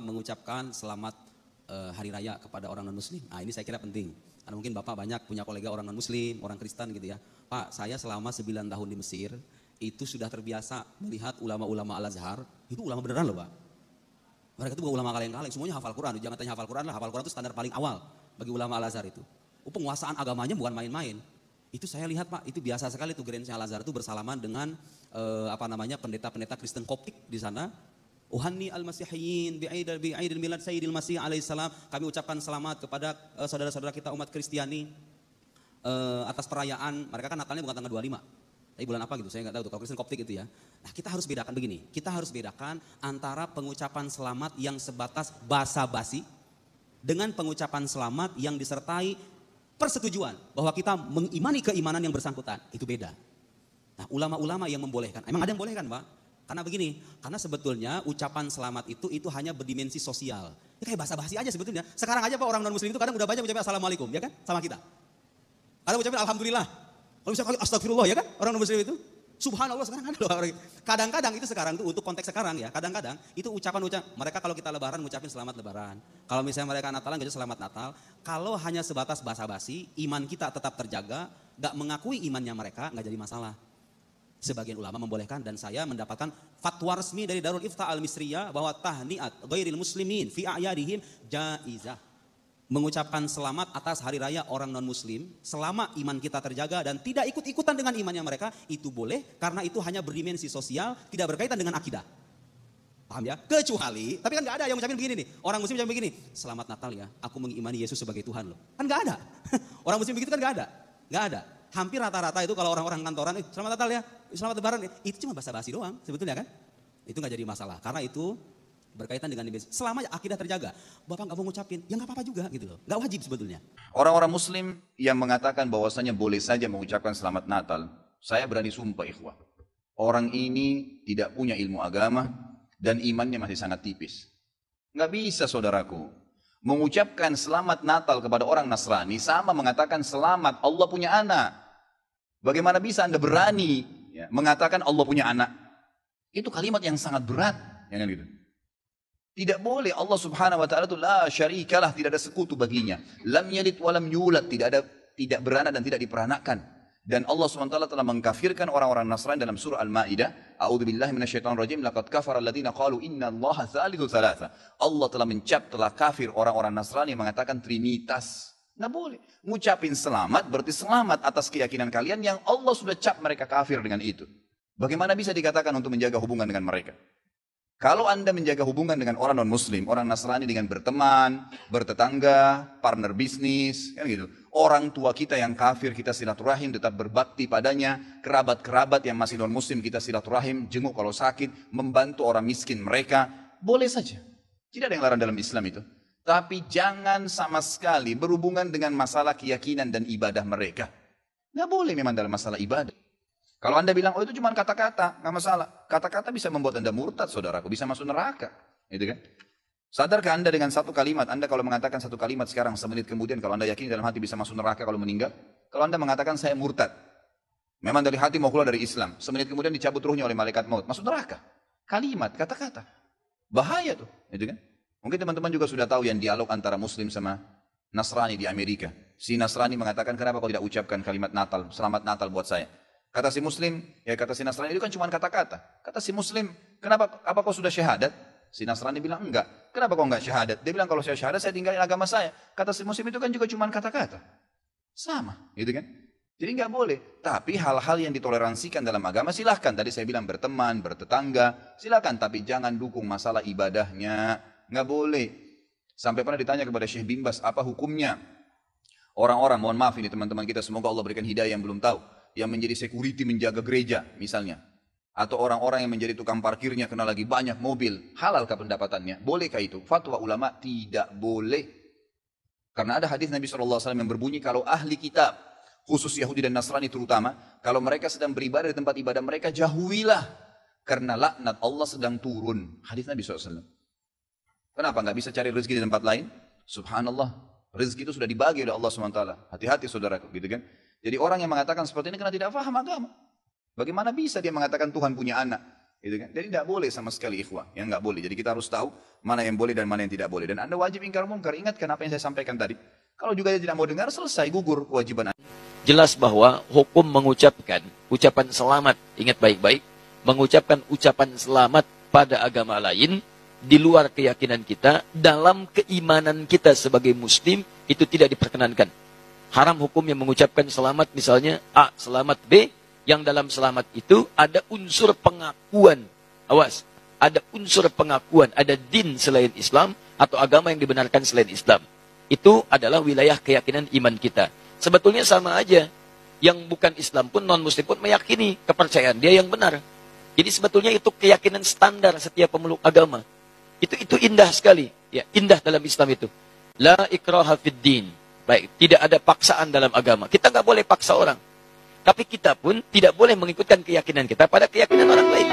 mengucapkan selamat hari raya kepada orang non-muslim. Nah, ini saya kira penting. Karena mungkin Bapak banyak punya kolega orang non-muslim, orang Kristen gitu ya. Pak, saya selama 9 tahun di Mesir, itu sudah terbiasa melihat ulama-ulama Al-Azhar, itu ulama beneran loh Pak. Mereka itu bukan ulama kaleng-kaleng, semuanya hafal Quran. Jangan tanya hafal Quran lah, hafal Quran itu standar paling awal bagi ulama Al-Azhar itu. Penguasaan agamanya bukan main-main. Itu saya lihat Pak, itu biasa sekali tuh gereja Al-Azhar itu bersalaman dengan pendeta-pendeta Kristen Koptik di sana. Uhanni al-Masihiyin bi'aidil milad Sayyidil Masih alaihissalam. Kami ucapkan selamat kepada saudara-saudara kita umat Kristiani atas perayaan. Mereka kan Natalnya bukan tanggal 25. Tapi bulan apa gitu, saya nggak tahu tuh kalau Kristen Koptik itu ya. Nah, kita harus bedakan begini. Kita harus bedakan antara pengucapan selamat yang sebatas basa-basi dengan pengucapan selamat yang disertai persetujuan bahwa kita mengimani keimanan yang bersangkutan. Itu beda. Nah, ulama-ulama yang membolehkan. Emang ada yang bolehkan, Pak? Karena begini, karena sebetulnya ucapan selamat itu hanya berdimensi sosial. Ya kayak basa-basi aja sebetulnya. Sekarang aja Pak orang non-muslim itu kadang udah banyak ucapin assalamualaikum, ya kan? Sama kita. Kadang ucapin alhamdulillah. Kalau misalnya astagfirullah ya kan? Orang non-muslim itu. Subhanallah sekarang ada loh orang itu. Kadang-kadang itu sekarang tuh untuk konteks sekarang ya. Kadang-kadang itu ucapan mereka kalau kita lebaran ngucapin selamat lebaran. Kalau misalnya mereka Natalan gitu selamat Natal. Kalau hanya sebatas basa-basi, iman kita tetap terjaga, gak mengakui imannya mereka, gak jadi masalah. Sebagian ulama membolehkan dan saya mendapatkan fatwa resmi dari Darul Ifta Al-Misriyah bahwa tahniat ghairil muslimin fi a'yadihim jaizah. Mengucapkan selamat atas hari raya orang non-muslim selama iman kita terjaga dan tidak ikut-ikutan dengan imannya mereka, itu boleh karena itu hanya berdimensi sosial, tidak berkaitan dengan akidah. Paham ya? Kecuali, tapi kan nggak ada yang mengucapin begini nih. Orang muslim yang begini, selamat Natal ya, aku mengimani Yesus sebagai Tuhan loh. Kan nggak ada. Orang muslim begitu kan nggak ada. Nggak ada. Hampir rata-rata itu kalau orang-orang kantoran, selamat Natal ya, selamat lebaran ya, itu cuma basa-basi doang sebetulnya kan. Itu nggak jadi masalah, karena itu berkaitan dengan dimensi. Selama akidah terjaga, Bapak nggak mau ngucapin, ya nggak apa-apa juga gitu loh, nggak wajib sebetulnya. Orang-orang muslim yang mengatakan bahwasanya boleh saja mengucapkan selamat Natal, saya berani sumpah ikhwah, orang ini tidak punya ilmu agama dan imannya masih sangat tipis. Nggak bisa saudaraku, mengucapkan selamat Natal kepada orang Nasrani sama mengatakan selamat Allah punya anak. Bagaimana bisa Anda berani mengatakan Allah punya anak? Itu kalimat yang sangat berat, ya kan gitu. Tidak boleh. Allah subhanahu wa ta'ala itu la syarikalah, tidak ada sekutu baginya. Lam yalid wa lam yulad, tidak beranak dan tidak diperanakan. Dan Allah subhanahu wa ta'ala telah mengkafirkan orang-orang Nasrani dalam surah Al-Ma'idah. A'udzubillahi minasyaitonirrajim, laqad kafara alladziina qalu innallaha tsalitsu tsalatsa. Allah telah kafir orang-orang Nasrani yang mengatakan trinitas. Nggak boleh. Ngucapin selamat berarti selamat atas keyakinan kalian yang Allah sudah cap mereka kafir dengan itu. Bagaimana bisa dikatakan untuk menjaga hubungan dengan mereka? Kalau Anda menjaga hubungan dengan orang non-muslim, orang Nasrani dengan berteman, bertetangga, partner bisnis, kan gitu. Orang tua kita yang kafir kita silaturahim, tetap berbakti padanya, kerabat-kerabat yang masih non-muslim kita silaturahim, jenguk kalau sakit, membantu orang miskin mereka, boleh saja. Tidak ada yang larang dalam Islam itu. Tapi jangan sama sekali berhubungan dengan masalah keyakinan dan ibadah mereka. Nggak boleh memang dalam masalah ibadah. Kalau Anda bilang, oh itu cuma kata-kata, nggak masalah. Kata-kata bisa membuat Anda murtad, saudaraku, bisa masuk neraka. Gitu kan? Sadarkah Anda dengan satu kalimat, Anda kalau mengatakan satu kalimat sekarang, semenit kemudian, kalau Anda yakin dalam hati bisa masuk neraka kalau meninggal? Kalau Anda mengatakan, saya murtad. Memang dari hati mau keluar dari Islam. Semenit kemudian dicabut ruhnya oleh malaikat maut. Masuk neraka. Kalimat, kata-kata. Bahaya tuh. Gitu kan? Mungkin teman-teman juga sudah tahu yang dialog antara Muslim sama Nasrani di Amerika. Si Nasrani mengatakan, kenapa kau tidak ucapkan kalimat Natal, selamat Natal buat saya? Kata si Muslim, ya kata si Nasrani, itu kan cuma kata-kata. Kata si Muslim, kenapa, apa kau sudah syahadat? Si Nasrani bilang, enggak. Kenapa kau enggak syahadat? Dia bilang, kalau saya syahadat, saya tinggalin agama saya. Kata si Muslim, itu kan juga cuma kata-kata. Sama, gitu kan? Jadi enggak boleh. Tapi hal-hal yang ditoleransikan dalam agama, silahkan. Tadi saya bilang berteman, bertetangga, silahkan. Tapi jangan dukung masalah ibadahnya. Nggak boleh. Sampai pernah ditanya kepada Syekh Bimbas, apa hukumnya orang-orang, mohon maaf ini teman-teman kita, semoga Allah berikan hidayah yang belum tahu, yang menjadi security menjaga gereja misalnya, atau orang-orang yang menjadi tukang parkirnya karena lagi banyak mobil, halalkah pendapatannya? Bolehkah itu? Fatwa ulama tidak boleh. Karena ada hadis Nabi SAW yang berbunyi, kalau ahli kitab, khusus Yahudi dan Nasrani terutama, kalau mereka sedang beribadah di tempat ibadah mereka, jauhilah, karena laknat Allah sedang turun. Hadis Nabi SAW. Kenapa nggak bisa cari rezeki di tempat lain? Subhanallah, rezeki itu sudah dibagi oleh Allah SWT. Hati-hati saudaraku, gitu kan? Jadi orang yang mengatakan seperti ini karena tidak paham agama. Bagaimana bisa dia mengatakan Tuhan punya anak? Gitu kan? Jadi tidak boleh sama sekali ikhwah, yang nggak boleh. Jadi kita harus tahu mana yang boleh dan mana yang tidak boleh. Dan Anda wajib ingkar mungkar. Ingatkan apa yang saya sampaikan tadi. Kalau juga dia tidak mau dengar, selesai, gugur kewajiban Anda. Jelas bahwa hukum mengucapkan ucapan selamat, ingat baik-baik, mengucapkan ucapan selamat pada agama lain, di luar keyakinan kita, dalam keimanan kita sebagai muslim, itu tidak diperkenankan. Haram hukum yang mengucapkan selamat, misalnya A, selamat B, yang dalam selamat itu ada unsur pengakuan. Awas, ada unsur pengakuan, ada din selain Islam, atau agama yang dibenarkan selain Islam. Itu adalah wilayah keyakinan iman kita. Sebetulnya sama aja. Yang bukan Islam pun, non-muslim pun meyakini kepercayaan dia yang benar. Jadi sebetulnya itu keyakinan standar setiap pemeluk agama. Itu indah sekali. Ya, indah dalam Islam itu. La ikraha fid din. Baik, tidak ada paksaan dalam agama. Kita nggak boleh paksa orang. Tapi kita pun tidak boleh mengikutkan keyakinan kita pada keyakinan orang lain.